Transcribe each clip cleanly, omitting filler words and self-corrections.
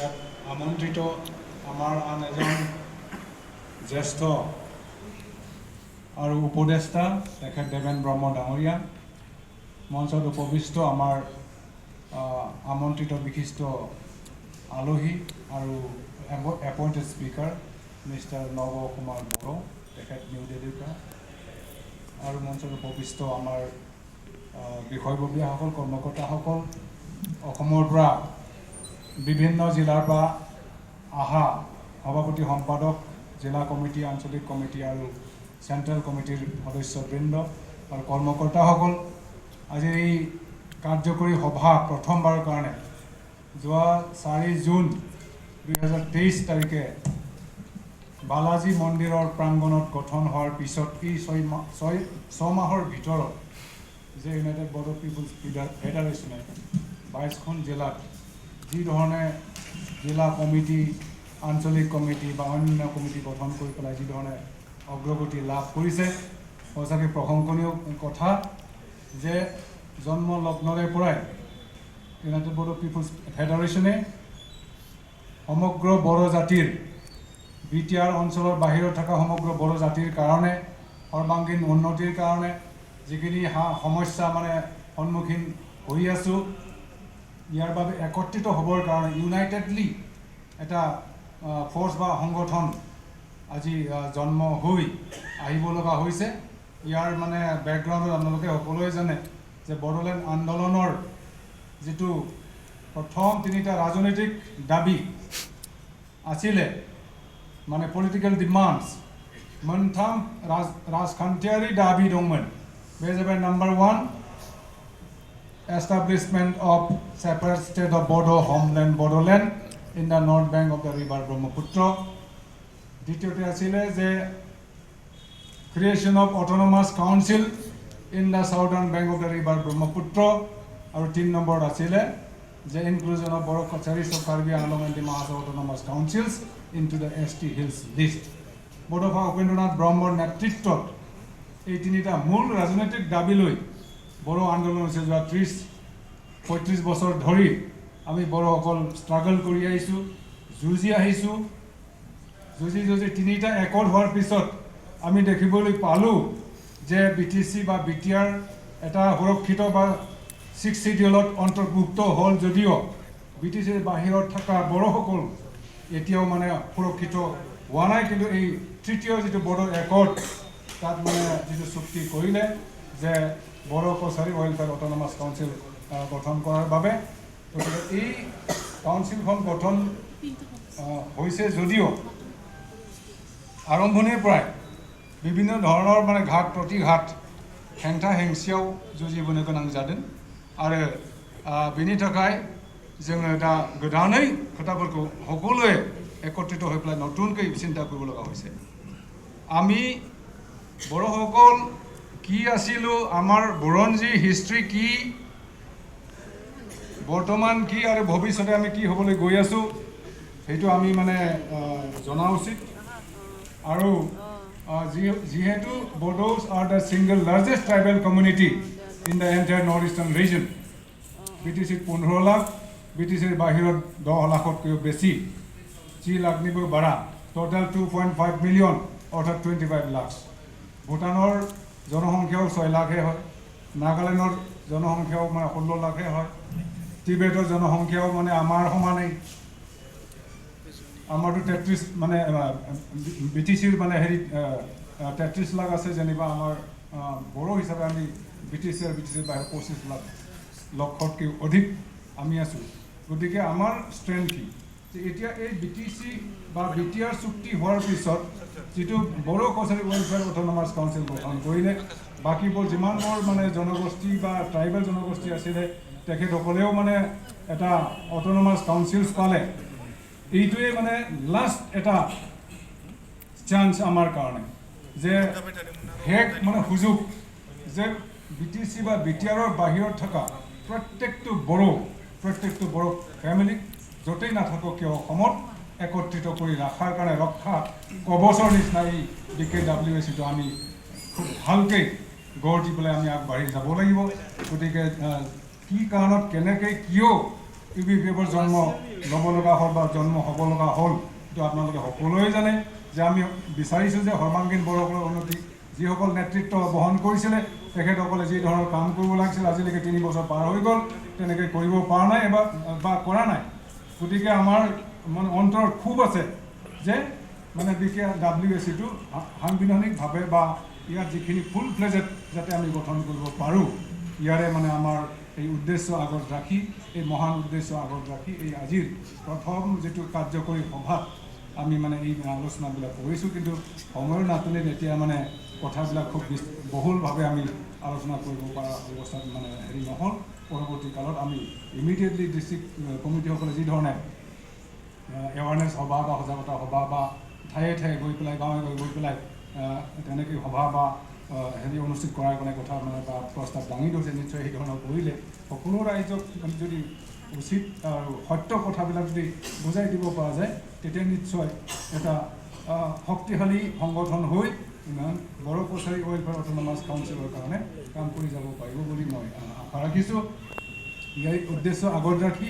ইয়াত আমন্ত্ৰিত আমাৰ আন এজন জ্যেষ্ঠ আৰু উপদেষ্টা তেখেত দেবেন ব্ৰহ্ম ডাঙৰীয়া, মঞ্চত উপবিষ্ট আমাৰ আমন্ত্ৰিত বিশিষ্ট আলহী আৰু এপইণ্টেড স্পীকাৰ মিষ্টাৰ নৱ কুমাৰ বড়ো, তেখেত নিউ দিল্লীৰ পৰা, আৰু মঞ্চত উপবিষ্ট আমাৰ বিষয়ববীয়াসকল, কৰ্মকৰ্তাসকল, অসমৰ পৰা বিভিন্ন জিলাৰ পৰা অহা সভাপতি সম্পাদক, জিলা কমিটি, আঞ্চলিক কমিটি আৰু চেণ্ট্ৰেল কমিটিৰ সদস্যবৃন্দ আৰু কৰ্মকৰ্তাসকল, আজিৰ এই কাৰ্যকৰী সভা প্ৰথমবাৰৰ কাৰণে যোৱা 4 জুন 2023 তাৰিখে বালাজী মন্দিৰৰ প্ৰাংগণত গঠন হোৱাৰ পিছত এই 6 মাহৰ ভিতৰত যে ইউনাইটেড বড়ো পিপুলছ ফেডাৰেশ্যনে 22খন জিলাত যি ধৰণে জিলা কমিটি, আঞ্চলিক কমিটি বা অন্য কমিটি গঠন কৰি পেলাই যি ধৰণে অগ্ৰগতি লাভ কৰিছে, সঁচাকৈ প্ৰশংসনীয় কথা যে জন্ম লগ্নৰে পৰাই ইউনাইটেড বড়ো পিপুলছ ফেডাৰেশ্যনে সমগ্ৰ বড়ো জাতিৰ বিটিআৰ অঞ্চলৰ বাহিৰত থকা সমগ্ৰ বড়ো জাতিৰ কাৰণে সৰ্বাংগীন উন্নতিৰ কাৰণে যিখিনি সমস্যা মানে সন্মুখীন হৈ আছোঁ, ইয়াৰ বাবে একত্ৰিত হ'বৰ কাৰণে ইউনাইটেডলি এটা ফ'ৰ্চ বা সংগঠন আজি জন্ম হৈ আহিব লগা হৈছে। ইয়াৰ মানে বেকগ্ৰাউণ্ডত আপোনালোকে সকলোৱে জানে যে বড়োলেণ্ড আন্দোলনৰ যিটো প্ৰথম 3টা ৰাজনৈতিক দাবী আছিলে, মানে পলিটিকেল ডিমাণ্ডছ, मोनथाम राजखान्थियारि दाबी दंमोन। बे जाबाय number 1 establishment of separate state of Bodo homeland Bodoland in the north bank of the river Brahmaputra। দ্বিতীয়তে আছিলে যে creation of autonomous council in the southern bank of the river Brahmaputra, আৰু 3 নম্বৰত আছিলে যে inclusion of Boro Kacharis of Karbi Anglong and Dimahasa autonomous councils into the ST Hills list। বড়োভাষা Upendranath ব্ৰহ্মৰ নেতৃত্বত এই 3টা মূল ৰাজনৈতিক দাবী লৈ বড়ো আন্দোলন হৈছে। যোৱা 30-35 বছৰ ধৰি আমি বড়োসকল ষ্ট্ৰাগল কৰি আহিছোঁ, যুঁজি আহিছোঁ। যুঁজি 3টা একত হোৱাৰ পিছত আমি দেখিবলৈ পালোঁ যে BTC বা বিটিআৰ এটা সুৰক্ষিত বা 6 শিডিউলত অন্তৰ্ভুক্ত হ'ল, যদিও BTCৰ বাহিৰত থকা বড়োসকল এতিয়াও মানে সুৰক্ষিত হোৱা নাই। কিন্তু এই তৃতীয় যিটো বড়ো একত, তাত মানে যিটো চুক্তি কৰিলে যে Bodo Kachari welfare autonomous council গঠন কৰাৰ বাবে, গতিকে এই কাউন্সিলখন গঠন হৈছে যদিও আৰম্ভণিৰ পৰাই বিভিন্ন ধৰণৰ মানে ঘাট প্ৰতিঘাট, হেংथा हेंसियाव जुजिबोनो गोनां जादों। आरो बेनि थाखाय जोङो दा गोदानै खोथाफोरखौ সকলোৱে একত্ৰিত হৈ পেলাই নতুনকৈ চিন্তা কৰিব লগা হৈছে। আমি বড়োসকল কি আছিলোঁ, আমাৰ বুৰঞ্জী হিষ্ট্ৰী কি, বৰ্তমান কি আৰু ভৱিষ্যতে আমি কি হ'বলৈ গৈ আছোঁ, সেইটো আমি মানে জনা উচিত। আৰু যিহেতু Bodos are the single largest tribal community in the entire north eastern region. BTCত 15 লাখ, BTCৰ বাহিৰত 10 লাখতকৈও বেছি, 3 লাখনিবৈ বাঢ়া, টোটেল 2.5 মিলিয়ন, অৰ্থাৎ 25 লাখ। ভূটানৰ জনসংখ্যাও 6 লাখহে হয়, নাগালেণ্ডৰ জনসংখ্যাও মানে 16 লাখহে হয়, টিবেটৰ জনসংখ্যাও মানে আমাৰ সমানেই। আমাৰতো 33 মানে BTCৰ মানে হেৰি 33 লাখ আছে, যেনিবা আমাৰ বড়ো হিচাপে আমি BTCৰ বাহিৰত 25 লক্ষতকৈ অধিক আমি আছোঁ। গতিকে আমাৰ ষ্ট্ৰেংথ কি? এতিয়া এই BTC বা বিটিআৰ চুক্তি হোৱাৰ পিছত যিটো Bodo Kachari welfare autonomous council গঠন কৰিলে, বাকীবোৰ যিমানবোৰ মানে জনগোষ্ঠী বা ট্ৰাইবেল জনগোষ্ঠী আছিলে, তেখেতসকলেও মানে এটা অট'নমাছ কাউন্সিলছ পালে। এইটোৱে মানে লাষ্ট এটা চান্স আমাৰ কাৰণে, যে শেষ মানে সুযোগ যে BTC বা বিটিআৰৰ বাহিৰত থকা প্ৰত্যেকটো বড়ো ফেমিলিক য'তেই নাথাকক কিয় অসমত একত্ৰিত কৰি ৰখাৰ কাৰণে ৰক্ষা কবচৰ নিচিনা এই BKWACটো আমি খুব ভালকৈ গঢ় দি পেলাই আমি আগবাঢ়ি যাব লাগিব। গতিকে কি কাৰণত কেনেকৈ কিয় UBPFৰ জন্ম ল'ব লগা হ'ল বা জন্ম হ'ব লগা হ'ল এইটো আপোনালোকে সকলোৱে জানে যে আমি বিচাৰিছোঁ যে সৰ্বাংগীন বড়োসকলৰ উন্নতি যিসকল নেতৃত্ব বহন কৰিছিলে তেখেতসকলে যি ধৰণৰ কাম কৰিব লাগিছিল আজিলৈকে 3 বছৰ পাৰ হৈ গ'ল তেনেকৈ কৰিব পৰা নাই বা কৰা নাই গতিকে আমাৰ মানে অন্তৰত খুব আছে যে মানে BKWACটো সাংবিধানিকভাৱে বা ইয়াত যিখিনি ফুল ফ্লেজেড যাতে আমি গঠন কৰিব পাৰোঁ ইয়াৰে মানে আমাৰ এই উদ্দেশ্য আগত ৰাখি এই মহান উদ্দেশ্য আগত ৰাখি এই আজিৰ প্ৰথম যেটো কাৰ্যকৰী সভাত আমি মানে এই আলোচনাবিলাক কৰিছোঁ কিন্তু সময়ৰ নাটনিত এতিয়া মানে কথাবিলাক খুব বহুলভাৱে আমি আলোচনা কৰিব পৰা অৱস্থাত মানে হেৰি নহ'ল পৰৱৰ্তী কালত আমি ইমিডিয়েটলি ডিষ্ট্ৰিক্ট কমিটিসকলে যি ধৰণে এৱাৰনেছ সভা বা সজাগতা সভা বা ঠায়ে ঠায়ে গৈ পেলাই গাঁৱে গৈ পেলাই তেনেকৈ সভা বা হেৰি অনুষ্ঠিত কৰাৰ কাৰণে কথা মানে বা প্ৰস্তাৱ দাঙি ধৰিছে নিশ্চয় সেই ধৰণৰ কৰিলে সকলো ৰাইজক যদি উচিত আৰু সত্য কথাবিলাক যদি বুজাই দিব পৰা যায় তেতিয়া নিশ্চয় এটা শক্তিশালী সংগঠন হৈ বড়ো কছাৰী ৱেলফেয়াৰ অট'নমাছ কাউন্সিলৰ কাৰণে কাম কৰি যাব পাৰিব বুলি মই আশা ৰাখিছোঁ ইয়াৰ উদ্দেশ্য আগত ৰাখি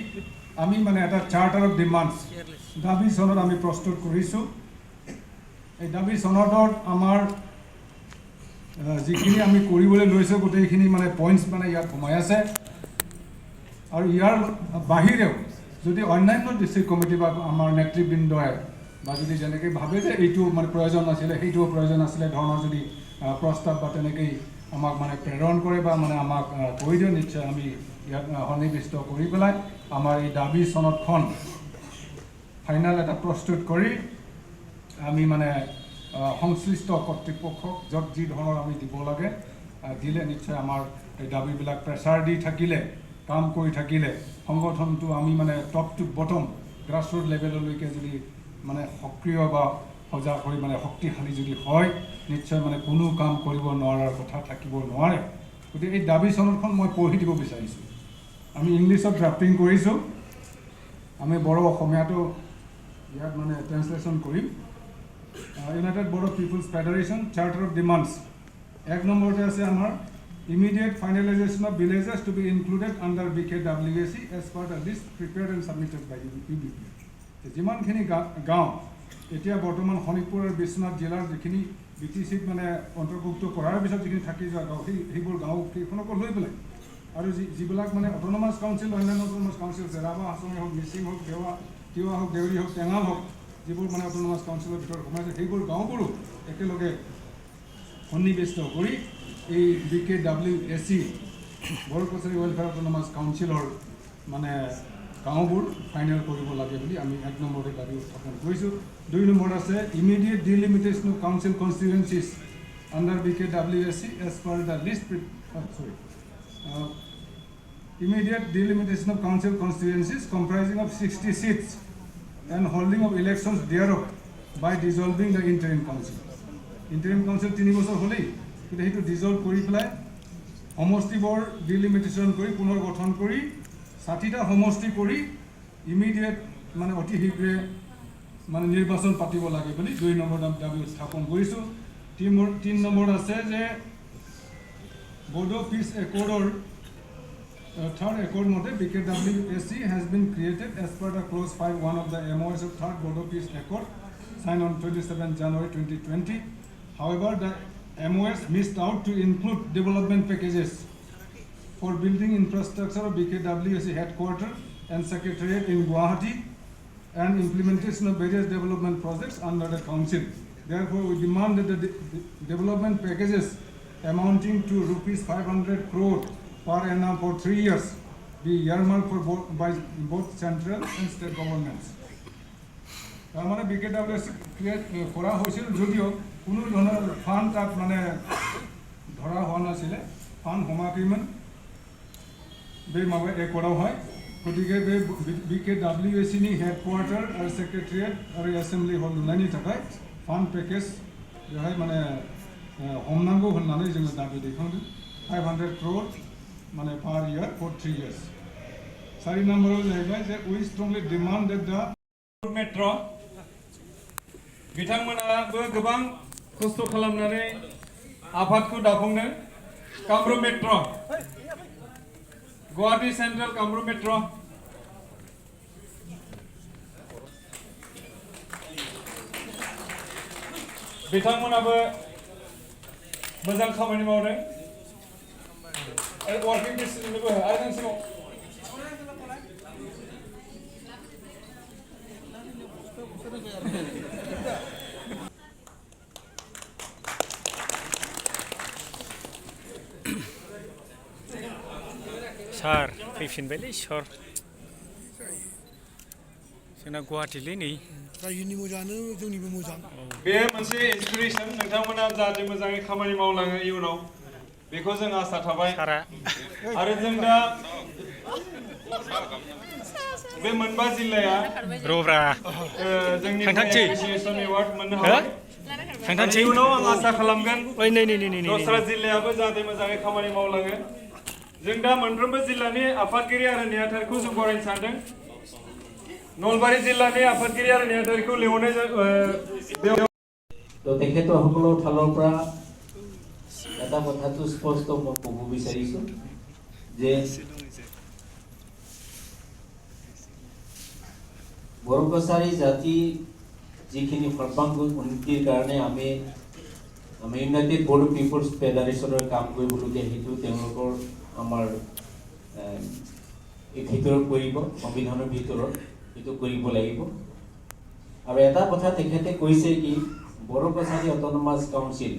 আমি মানে এটা চাৰ্টাৰ অফ ডিমাণ্ডছ দাবী চনদ আমি প্ৰস্তুত কৰিছোঁ এই দাবী চনদত আমাৰ যিখিনি আমি কৰিবলৈ লৈছোঁ গোটেইখিনি মানে পইণ্টছ মানে ইয়াত সোমাই আছে আৰু ইয়াৰ বাহিৰেও যদি অন্যান্য ডিষ্ট্ৰিক্ট কমিটি বা আমাৰ নেতৃবৃন্দই বা যদি যেনেকৈ ভাবে যে এইটো মানে প্ৰয়োজন নাছিলে সেইটোও প্ৰয়োজন আছিলে ধৰণৰ যদি প্ৰস্তাৱ বা তেনেকৈ আমাক মানে প্ৰেৰণ কৰে বা মানে আমাক কৈ দিয়ে নিশ্চয় আমি ইয়াত সন্নিৱিষ্ট কৰি পেলাই আমাৰ এই দাবী চনদখন ফাইনেল এটা প্ৰস্তুত কৰি আমি মানে সংশ্লিষ্ট কৰ্তৃপক্ষক য'ত যি ধৰণৰ আমি দিব লাগে দিলে নিশ্চয় আমাৰ এই দাবীবিলাক প্ৰেছাৰ দি থাকিলে কাম কৰি থাকিলে সংগঠনটো আমি মানে টপ টু বটম গ্ৰাছৰুট লেভেললৈকে যদি মানে সক্ৰিয় বা সজাগ হৈ মানে শক্তিশালী যদি হয় নিশ্চয় মানে কোনো কাম কৰিব নোৱাৰাৰ কথা থাকিব নোৱাৰে গতিকে এই দাবী চনদখন মই পঢ়ি দিব বিচাৰিছোঁ আমি ইংলিছত ড্ৰাফটিং কৰিছোঁ আমি বড়ো অসমীয়াটো ইয়াত মানে ট্ৰেন্সলেশ্যন কৰিম United Boro People's Federation Charter of Demands 1 নম্বৰতে আছে আমাৰ immediate finalization of villages to be included under BKWAC as per the list prepared and submitted by UBPF যিমানখিনি গাঁও এতিয়া বৰ্তমান শোণিতপুৰ আৰু বিশ্বনাথ জিলাৰ যিখিনি BTCত মানে অন্তৰ্ভুক্ত কৰাৰ পিছত যিখিনি থাকি যোৱা গাঁও সেইবোৰ গাঁওকেইখনকো লৈ পেলাই আৰু যিবিলাক মানে অট'নমাছ কাউন্সিল অন্যান্য অট'নমাছ কাউন্সিল আছে ৰাভা হাছঙি হওক মিচিং হওক তিৱা হওক দেউৰী হওক টেঙাল হওক যিবোৰ মানে অট'নমাছ কাউন্সিলৰ ভিতৰত সোমাইছে সেইবোৰ গাঁওবোৰো একেলগে সন্নিৱিষ্ট কৰি এই BKWAC Bodo Kachari welfare autonomous কাউন্সিলৰ মানে গাঁওবোৰ ফাইনেল কৰিব লাগে বুলি আমি 1 নম্বৰতে দাবী উত্থাপন কৰিছোঁ 2 নম্বৰ আছে immediate delimitation of council constituencies under BKWAC as per the list immediate delimitation of council constituencies comprising of 60 seats and holding of elections thereof by dissolving the interim council. Interim council 3 বছৰ হলেই কিন্তু সেইটো dissolved কৰি পেলাই সমষ্টিবোৰ delimitation কৰি পুনৰ গঠন কৰি 60টা সমষ্টি কৰি ইমিডিয়েট মানে অতি শীঘ্ৰে মানে নিৰ্বাচন পাতিব লাগে বুলি 2 নম্বৰ দাবী উত্থাপন কৰিছোঁ 3 নম্বৰ আছে যে বড়ো পিছ একৰ্ডৰ third accord mode BKWAC has been created as per the clause 5.1 of the MOS of third Boro Peace Accord signed on 27 January 2020. However, the MOS missed out to include development packages for building infrastructure of BKWAC headquarters and secretariat in Guwahati and implementation of various development projects under the council. Therefore, we demand that the development packages amounting to rupees 500 crore per annum for 3 years be earmarked for by both central and state governments. মানে BKWAC create কৰা হৈছিল যদিও কোনো ধৰণৰ fund তাত মানে ধৰা হোৱা নাছিলে ফাণ্ড সমাকিমান বেমাবে কৰা হয় গতিকে BKWAC নি হেডকোৱাৰ্টাৰ আৰু ছেক্ৰেটাৰিয়েট আৰু এছেম্বলি হল নানি থাকায় ফাণ্ড পেকেজ হয় মানে homnango होननानै जोङो दाबि दैखांदों 500 crore মানে per year for 3 years 4 নম্বराव जाहैबाय जे we strongly demand that the metro बिथांमोनाबो गोबां खस्थ' खालामनानै आफादखौ दाफुंदों Kamrup metro Guwahati central Kamrup metro बिथांमोनाबो मोजां खामानि मावदों वार्किं प्रेसिडेन्टनोबो आरो नोंसिनाव सार फैफिनबायलै सर जोंना गुवाहाटिलै नै रायजोनि मोजाङानो जोंनिबो मोजां बे मोनसे इन्सपिरेसन नोंथांमोना जाहाथे मोजाङै खामानि मावलाङो इयुनाव बेखौ जों आसा थाबाय आरो जों दा बे मोनबा जिल्लाया रब्रा जोंनि थांथांसै एप्रिसिएसन एवार्ड मोननो हाबाय थांथांसै इयुनाव आं आसा खालामगोन ओइ नै दस्रा जिल्लायाबो जाहाथे मोजाङै खामानि मावलाङो जों दा मोनफ्रोमबो जिल्लानि आफादगिरि आरो नेहाथारिखौ जों बरायनो सानदों नलबारि जिल्लानि आफादगिरि आरो नेहाथारिखौ लेंहरनाय তো তেখেতসকলৰ ফালৰ পৰা এটা কথাটো স্পষ্ট মই ক'ব বিচাৰিছোঁ যে বড়ো কছাৰী জাতি যিখিনি সৰ্বাংগ উন্নতিৰ কাৰণে আমি ইউনাইটেড বড়ো পিপলছ ফেডাৰেশ্যনৰ কাম কৰিবলগীয়া সেইটো তেওঁলোকৰ আমাৰ এই ভিতৰত কৰিব সংবিধানৰ ভিতৰত এইটো কৰিব লাগিব আৰু এটা কথা তেখেতে কৈছে কি বড়ো কছাৰী অট'নমাছ কাউন্সিল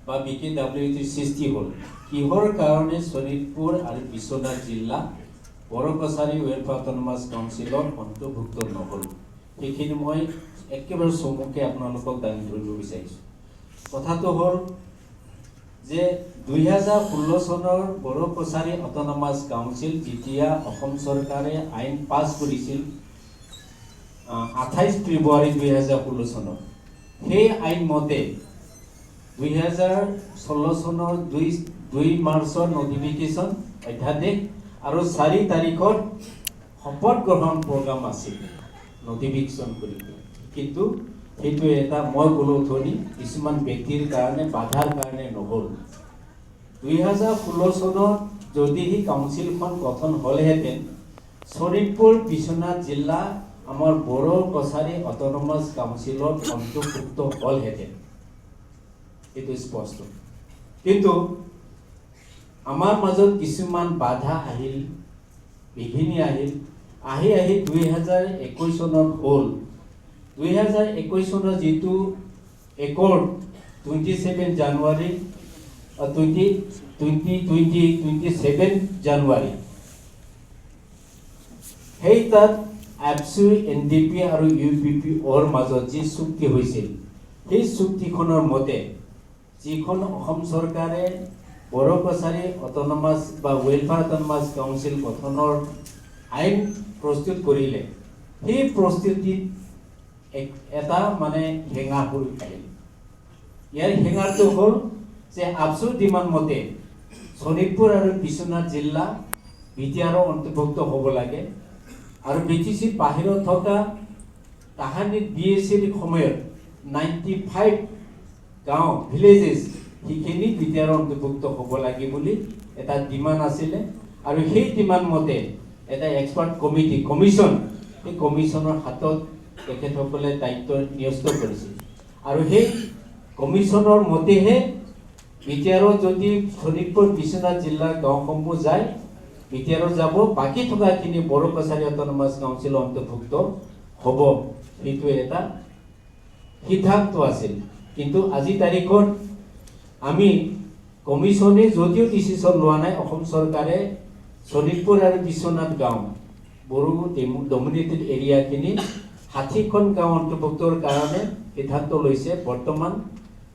বা BKWটিৰ সৃষ্টি হ'ল কিহৰ কাৰণে শোণিতপুৰ আৰু বিশ্বনাথ জিলা বড়ো কছাৰী ৱেলফেয়াৰ অট'নমাছ কাউন্সিলত অন্তৰ্ভুক্ত নহ'ল সেইখিনি মই একেবাৰে চমুকে আপোনালোকক দাঙি ধৰিব বিচাৰিছোঁ কথাটো হ'ল যে 2016 চনৰ বড়ো কছাৰী অট'নমাছ কাউন্সিল যেতিয়া অসম চৰকাৰে আইন পাছ কৰিছিল 28 ফেব্ৰুৱাৰী 2016 চনত সেই আইন মতে 2016 চনৰ 2 মাৰ্চৰ নটিফিকেশ্যন অধ্যাদেশ আৰু 4 তাৰিখত শপত গ্ৰহণ প্ৰগ্ৰাম আছিল নটিফিকেশ্যন কৰি কিন্তু সেইটো এটা মই ক'লো ধৰি কিছুমান ব্যক্তিৰ কাৰণে বাধাৰ কাৰণে নহ'ল 2016 চনত যদি সেই কাউন্সিলখন গঠন হ'লহেঁতেন শোণিতপুৰ বিশ্বনাথ জিলা আমাৰ বড়ো কছাৰী অট'নমাছ কাউন্সিলত অন্তৰ্ভুক্ত হ'লহেঁতেন এইটো স্পষ্ট কিন্তু আমাৰ মাজত কিছুমান বাধা আহিল বিঘিনি আহিল আহি 2021 চনত হ'ল 2021 চনৰ যিটো একৰ্ড 27 জানুৱাৰী 27 জানুৱাৰী সেই তাত ABSU NDP আৰু UBPFৰ মাজত যি চুক্তি হৈছিল সেই চুক্তিখনৰ মতে যিখন অসম চৰকাৰে বড়ো কছাৰী অট'নমাছ বা ৱেলফেয়াৰ অট'নমাছ কাউন্সিল গঠনৰ আইন প্ৰস্তুত কৰিলে সেই প্ৰস্তুতিত এটা মানে হেঙা হৈ আহিল ইয়াৰ হেঙাৰটো হ'ল যে ABSUৰ ডিমাণ্ড মতে শোণিতপুৰ আৰু বিশ্বনাথ জিলা BTRৰ অন্তৰ্ভুক্ত হ'ব লাগে আৰু BTC বাহিৰত থকা তাহানিত BSCৰ সময়ত 95 গাঁও ভিলেজেছ সেইখিনি BTRৰ অন্তৰ্ভুক্ত হ'ব লাগে বুলি এটা ডিমাণ্ড আছিলে আৰু সেই ডিমাণ্ড মতে এটা এক্সপাৰ্ট কমিশ্যন সেই কমিশ্যনৰ হাতত তেখেতসকলে দায়িত্ব ন্যস্ত কৰিছিল আৰু সেই কমিশ্যনৰ মতেহে BTRৰ যদি শোণিতপুৰ বিশ্বনাথ জিলাৰ গাঁওসমূহ যায় BTRৰ যাব বাকি থকাখিনি বড়ো কছাৰী অট'নমাছ কাউন্সিলৰ অন্তৰ্ভুক্ত হ'ব সেইটো এটা সিদ্ধান্ত আছিল কিন্তু আজি তাৰিখত আমি কমিশ্যনে যদিও ডিচিশ্যন লোৱা নাই অসম চৰকাৰে শোণিতপুৰ আৰু বিশ্বনাথ গাঁও বড়ো ডমিনেটেড এৰিয়াখিনি 60খন গাঁও অন্তৰ্ভুক্তৰ কাৰণে সিদ্ধান্ত লৈছে বৰ্তমান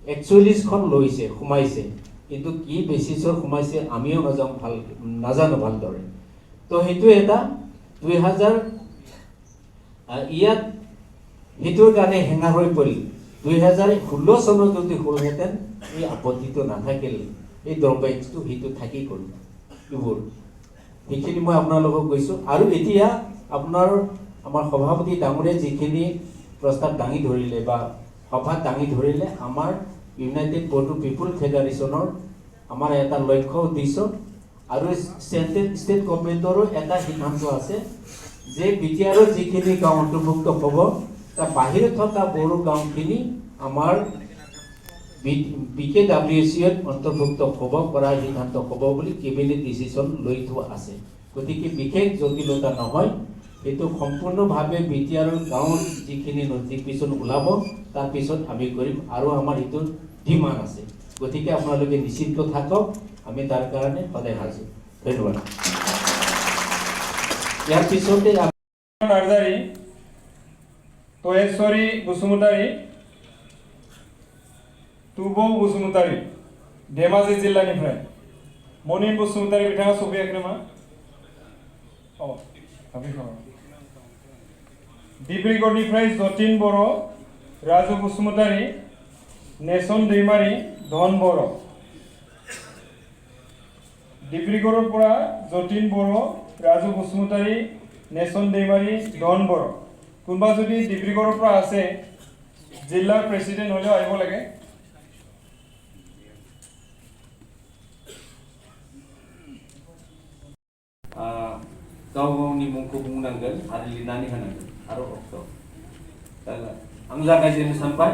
41খন লৈছে সোমাইছে কিন্তু কি বেচিছৰ সোমাইছে আমিও নাজানো ভালদৰে তো সেইটো এটা 2000 ইয়াত সেইটোৰ কাৰণে হেঙা হৈ পৰিল 2016 চনত যদি হ'লহেঁতেন এই আপত্তিটো নাথাকিল এই ড্ৰবেকটো সেইটো থাকি গ'ল এইবোৰ সেইখিনি মই আপোনালোকক কৈছোঁ আৰু এতিয়া আপোনাৰ আমাৰ সভাপতি ডাঙৰে যিখিনি প্ৰস্তাৱ দাঙি ধৰিলে বা সভাত দাঙি ধৰিলে আমাৰ ইউনাইটেড বড়ো পিপল ফেডাৰেশ্যনৰ আমাৰ এটা লক্ষ্য উদ্দেশ্য আৰু ষ্টেট গভৰ্ণমেণ্টৰো এটা সিদ্ধান্ত আছে যে BTRৰ যিখিনি গাঁও অন্তৰ্ভুক্ত হ'ব তাৰ বাহিৰত থকা বড়ো গাঁওখিনি আমাৰ BKWCত অন্তৰ্ভুক্ত হ'ব পৰা সিদ্ধান্ত হ'ব বুলি কেবিনেট ডিচিছন লৈ থোৱা আছে গতিকে বিশেষ জটিলতা নহয় এটো সম্পূৰ্ণভাৱে বিটিআৰ গাঁৱত যিখিনি নটিফিকেশন ওলাব তাৰ পিছত আমি কৰিম আৰু আমাৰ এটো ডিমান্ড আছে গতিকে আপোনালোকে নিশ্চিত থাকক আমি তাৰ কাৰণে সদায় হাজিৰ ধন্যবাদ ইয়াৰ পিছতে নাৰ্জাৰী তয়েশ্বৰী বসুমতাৰী তুবৌ বসুমतारी धेमाजि जिल्लानिफ्राय मनिन बसुमतारी बिथाङा सफैयाखै नामा डिब्रुगढ़निफ्राय जतिन बर' राजु बसुमतारी नेसन दैमारी धन बर' डिब्रुगढ़र পৰা जतिन बर' राजु बसुमतारी नेसन दैमारी धन बर' কোনবা যদি ডিব্ৰুগড়ৰ পৰা আছে जिल्ला प्रेसिडेंट হলেও আহিব লাগে गावनि मुंखौ बुंनांगोन आरो लिरनानै होनांगोन आरो अक्ट आं जागायजेननो सानबाय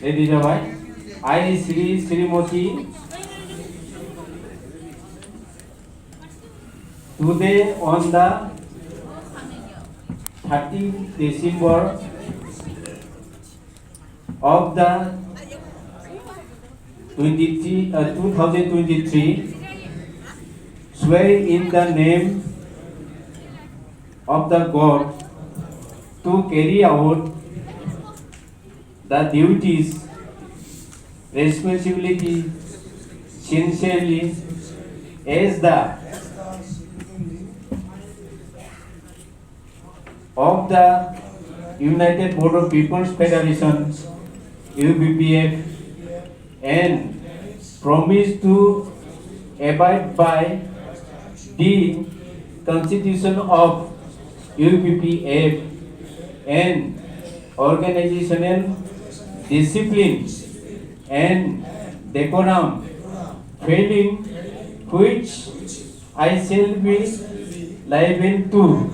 रेडि जाबाय आइ Shrimati today on the 30th December of the 2023 swear in the name of the God to carry out the duties responsibility sincerely as the of the United Boro People's Federation UBPF and promise to abide by the Constitution of UBPF and organizational discipline and decorum, failing which I shall be liable to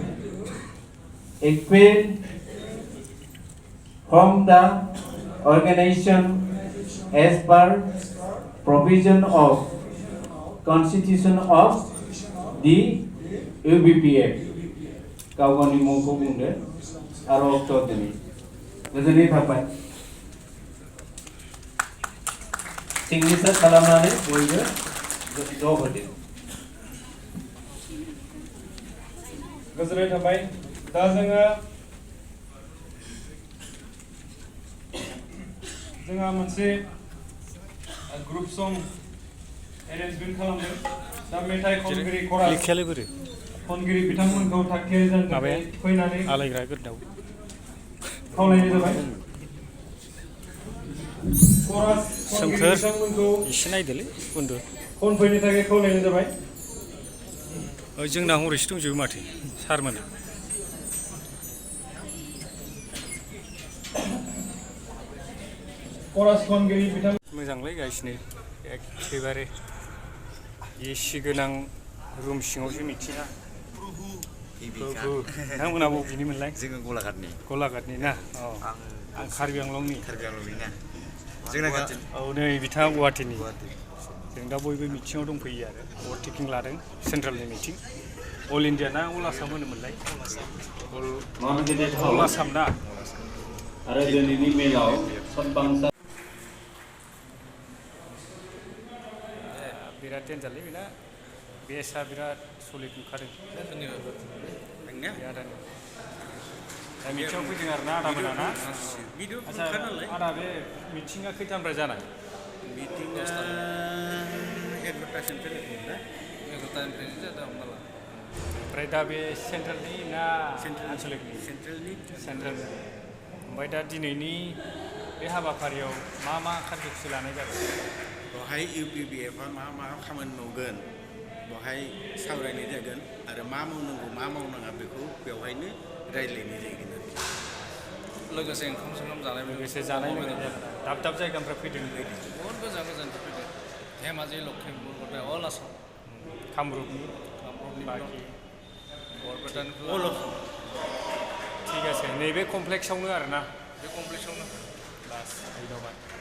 expel from the organization as per provision of Constitution of the UBPF. Kawani mongko bungde aro okto deni. Gozeni thapai. Signature kalamnane boibw job hode. Gozeni thapai. Da जोंहा मोनसे group सं arrangement खालामदों दा मेथाइ खनगिरि खनगिरि बिथांमोनखौ थागथियारि जानो थाखाय फैनानै आलायग्रा गोदाव खावलायनाय जाबाय खरास खनगिरि बिथांमोनखौ एसे नायदोलै बन्धु खनफैनो थाखाय खावलायनाय जाबाय जोंना हरैसो दंजोबो माथो सारमोना खनगिरि बिथां मोजांलै गायसिनो एखेबारे एसि गोनां रुम सिङावसो मिथिङा नोंथांमोना बबेनिमोनलाय जोङो गलाघाटनि ना आं कार्बि आंलंनि ना जोंना औ नै बिथाङा गुवाहाटीनि जों दा बयबो मिथिङाव दंफैयो आरो अभारटेकिं लादों सेन्ट्रेलनि मिथिं अल इन्डिया ना अल आसाम होनोमोनलाय अल आसाम ना आरो दिनैनि मेलाव सनबांसा बिराद डेन्जारलै बेना बेसआ बिराद सलिड नुखादों दा मिथिङाव फैदों आरो ना आदामोना ना आदसा आदा बे मिथिङा खैथानिफ्राय जानाय मिटिङा 11टानिफ्राय जादों हमना ला ओमफ्राय दा बे सेन्ट्रेलनि ना आनसलिकनि सेन्ट्रेलनि ओमफ्राय दा दिनैनि बे हाबाफारियाव मा खार्यसुचि लानाय जागोन बेवहाय UBPF मा खामानि मावगोन बेवहाय सावरायनाय जागोन आरो मा मावनांगौ मा मावनाङा बेखौ बेवहायनो रायज्लायनाय जागोन लोगोसे ओंखाम जानाय लोगोसे जानाय लोंनाय जागोन दाब जायगानिफ्राय फैदों बहुत गोजाननिफ्राय फैदों धेमाजि लखिमपुर अल आसाम कामरुपनि बाखि बरपेटानिफ्राय ठीक আছে नैबे कमप्लेक्सआवनो आरोना बे कमप्लिट खालामनो बास धन्यबाद